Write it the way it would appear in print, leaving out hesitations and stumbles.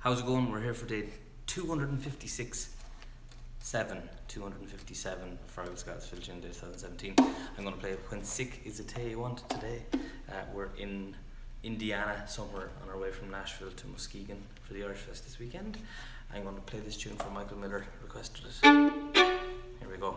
How's it going? We're here for day 257 of Fargo Scots Filchin Day 2017. I'm going to play When Sick Is a Tay You Want today. We're in Indiana, somewhere on our way from Nashville to Muskegon for the Irish Fest this weekend. I'm going to play this tune for Michael Miller, requested it. Here we go.